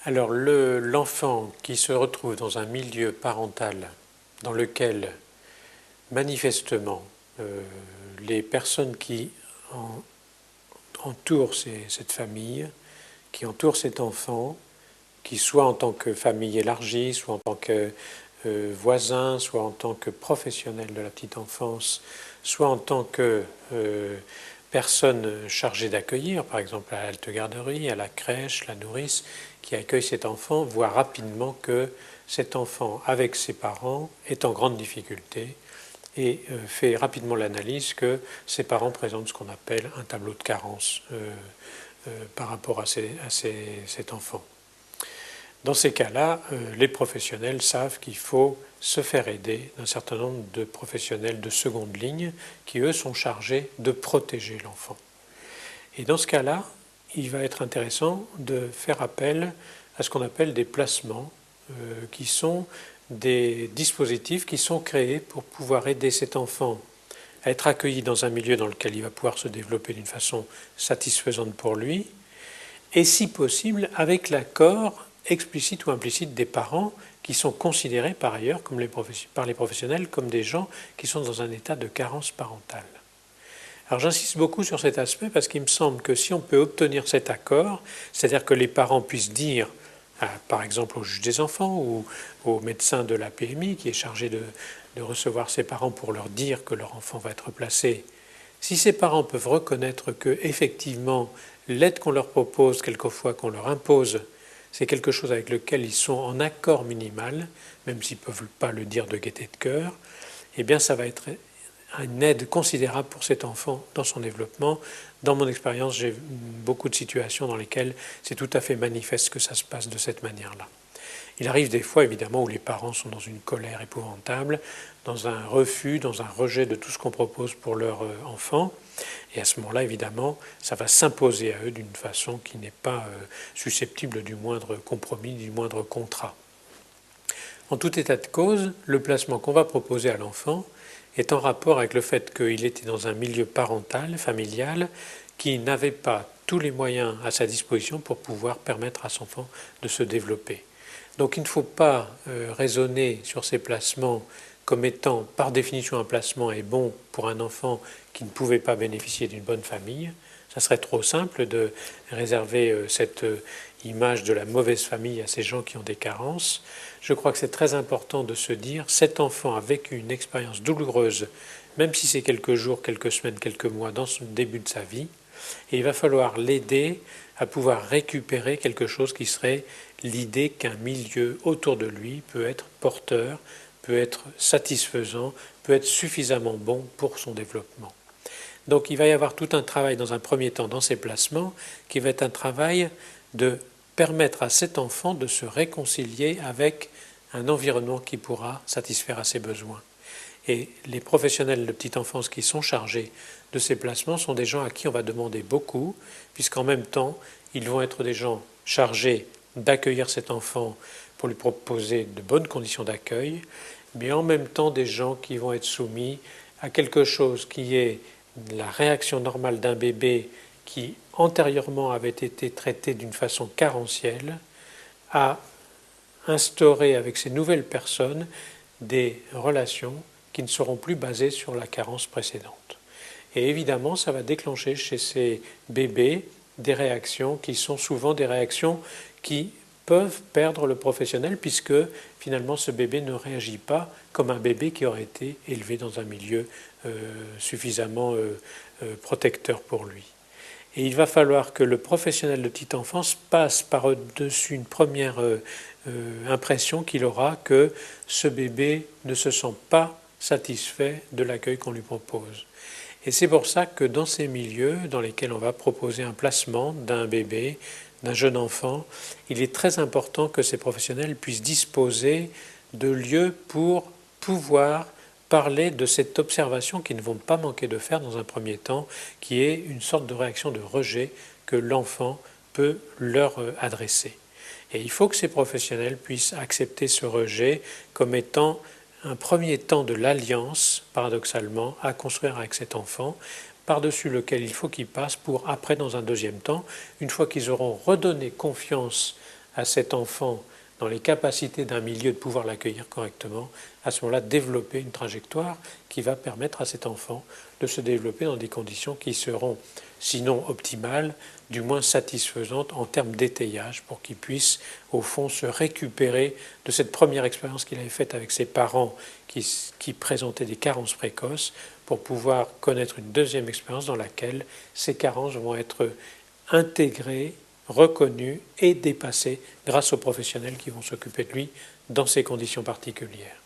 Alors l'enfant qui se retrouve dans un milieu parental dans lequel manifestement les personnes qui entourent cette famille, qui entourent cet enfant, qui soit en tant que famille élargie, soit en tant que voisin, soit en tant que professionnel de la petite enfance, soit en tant que personne chargée d'accueillir, par exemple à la halte garderie, à la crèche, la nourrice, qui accueille cet enfant, voit rapidement que cet enfant, avec ses parents, est en grande difficulté et fait rapidement l'analyse que ses parents présentent ce qu'on appelle un tableau de carence par rapport à cet enfant. Dans ces cas-là, les professionnels savent qu'il faut se faire aider d'un certain nombre de professionnels de seconde ligne qui, eux, sont chargés de protéger l'enfant. Et dans ce cas-là, il va être intéressant de faire appel à ce qu'on appelle des placements, qui sont des dispositifs qui sont créés pour pouvoir aider cet enfant à être accueilli dans un milieu dans lequel il va pouvoir se développer d'une façon satisfaisante pour lui, et si possible avec l'accord explicite ou implicite des parents qui sont considérés par ailleurs par les professionnels comme des gens qui sont dans un état de carence parentale. Alors j'insiste beaucoup sur cet aspect parce qu'il me semble que si on peut obtenir cet accord, c'est-à-dire que les parents puissent dire, par exemple au juge des enfants ou au médecin de la PMI qui est chargé de recevoir ces parents pour leur dire que leur enfant va être placé, si ces parents peuvent reconnaître que effectivement l'aide qu'on leur propose, quelquefois qu'on leur impose, c'est quelque chose avec lequel ils sont en accord minimal, même s'ils ne peuvent pas le dire de gaieté de cœur, eh bien ça va être une aide considérable pour cet enfant dans son développement. Dans mon expérience, j'ai beaucoup de situations dans lesquelles c'est tout à fait manifeste que ça se passe de cette manière-là. Il arrive des fois, évidemment, où les parents sont dans une colère épouvantable, dans un refus, dans un rejet de tout ce qu'on propose pour leur enfant. Et à ce moment-là, évidemment, ça va s'imposer à eux d'une façon qui n'est pas susceptible du moindre compromis, du moindre contrat. En tout état de cause, le placement qu'on va proposer à l'enfant est en rapport avec le fait qu'il était dans un milieu parental, familial, qui n'avait pas tous les moyens à sa disposition pour pouvoir permettre à son enfant de se développer. Donc il ne faut pas raisonner sur ces placements comme étant par définition un placement est bon pour un enfant qui ne pouvait pas bénéficier d'une bonne famille. Ça serait trop simple de réserver cette image de la mauvaise famille à ces gens qui ont des carences. Je crois que c'est très important de se dire cet enfant a vécu une expérience douloureuse, même si c'est quelques jours, quelques semaines, quelques mois dans le début de sa vie, et il va falloir l'aider à pouvoir récupérer quelque chose qui serait l'idée qu'un milieu autour de lui peut être porteur, peut être satisfaisant, peut être suffisamment bon pour son développement. Donc il va y avoir tout un travail dans un premier temps dans ces placements qui va être un travail de permettre à cet enfant de se réconcilier avec un environnement qui pourra satisfaire à ses besoins. Et les professionnels de petite enfance qui sont chargés de ces placements sont des gens à qui on va demander beaucoup, puisqu'en même temps, ils vont être des gens chargés d'accueillir cet enfant pour lui proposer de bonnes conditions d'accueil, mais en même temps des gens qui vont être soumis à quelque chose qui est la réaction normale d'un bébé qui antérieurement avait été traité d'une façon carentielle, à instaurer avec ces nouvelles personnes des relations qui ne seront plus basées sur la carence précédente. Et évidemment, ça va déclencher chez ces bébés des réactions qui sont souvent des réactions qui peuvent perdre le professionnel puisque finalement ce bébé ne réagit pas comme un bébé qui aurait été élevé dans un milieu suffisamment protecteur pour lui. Et il va falloir que le professionnel de petite enfance passe par-dessus une première impression qu'il aura que ce bébé ne se sent pas satisfait de l'accueil qu'on lui propose. Et c'est pour ça que dans ces milieux dans lesquels on va proposer un placement d'un bébé, d'un jeune enfant, il est très important que ces professionnels puissent disposer de lieux pour pouvoir parler de cette observation qu'ils ne vont pas manquer de faire dans un premier temps, qui est une sorte de réaction de rejet que l'enfant peut leur adresser. Et il faut que ces professionnels puissent accepter ce rejet comme étant un premier temps de l'alliance, paradoxalement, à construire avec cet enfant, par-dessus lequel il faut qu'ils passent pour après, dans un deuxième temps, une fois qu'ils auront redonné confiance à cet enfant dans les capacités d'un milieu de pouvoir l'accueillir correctement, à ce moment-là, développer une trajectoire qui va permettre à cet enfant de se développer dans des conditions qui seront, sinon optimales, du moins satisfaisantes en termes d'étayage, pour qu'il puisse, au fond, se récupérer de cette première expérience qu'il avait faite avec ses parents qui présentaient des carences précoces, pour pouvoir connaître une deuxième expérience dans laquelle ces carences vont être intégrées, reconnues et dépassées grâce aux professionnels qui vont s'occuper de lui dans ces conditions particulières.